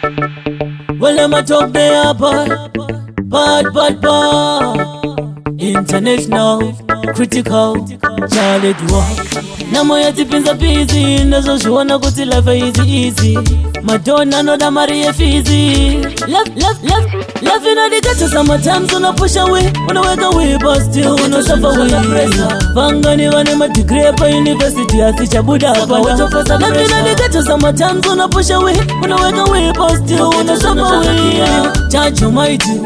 Well, I'm a talk there, bad. International, critical, Charlie Dwa. Namo yatipinza busy, nazo shuwana kuti life easy. Madonna no da Maria Fizi. Love in the ghetto sometimes when I push away. When I wake away, but still no suffer with pressure. Pangani wane ma degree pa university asicha buda pada. Love in the ghetto sometimes when I push away. When I wake away, but still no suffer with. Judge Almighty.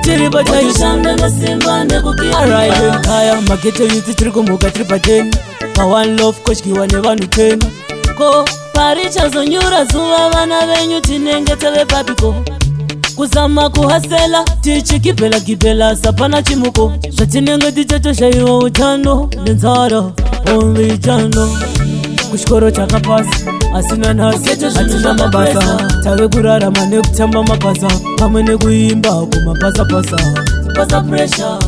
Tiribata ishanda na simba nekukia. Alright, kaya mageto yuti tirikumuka tripaten. Pa one love koshki wane vanu ten. Ko paricha zonyura zuwa vana venyu tinengete vepapiko. Kuzama kuhasela tichi kibela sapana chimuko. Shatinenge tichato shaiwa utano nenzara only jano. Kushkoro chakapasi asina nasi atina mabasa. Tawe kurara mane kutamba mapasa. Pamene kuimba kumapasa Pasa pressure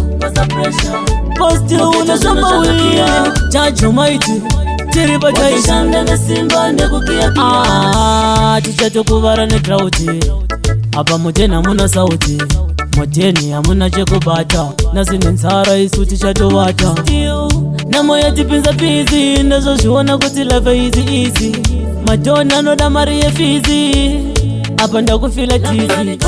Posti unasamba wia Judge Almighty Tiribata ishanda na simba nekukia kia. Tichato kuvara ne krauti. Apa muteni amuna sauti. Muteni amuna chekubata. Nasi nensara isu tichatovata. Namo yatipinza busy. Nazo shuwana kuti life easy. Madonna no da Maria Fizi. Apa ndakufila tizi.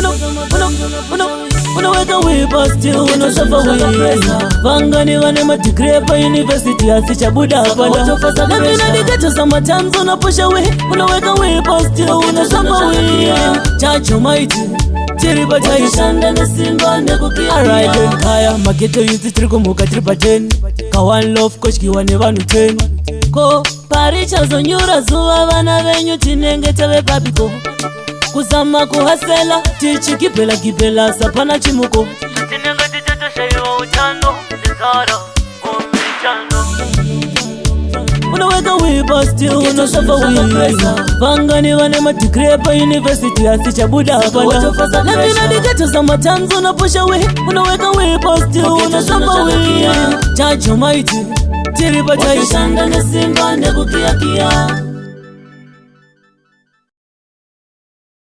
Unaweka way but still unasuffer with. Pangani wane ma degree pa university asicha buda pada. Love in the ghetto sometimes when I push away. Unaweka way but still unasuffer with. Judge Almighty Tiribata ishanda na simba nekukia. Alright, kaya mageto yuti tirikumuka tripaten. Ka one love koshki wane vanu ten. Ko paricha zonyura zuwa vana venyu tinengete vepapiko. Kuzama kuhasela tichi kibela sapana chimuko. Tinenga tichato shaiwa utano nenzara only jano. Unaweka way but still unasuffer with. Pangani wane ma degree pa university asicha buda pada. Love in the ghetto sometimes when I push away. Unaweka way but still unasuffer with. Judge Almighty Tiribata ishanda na simba nekukia kia.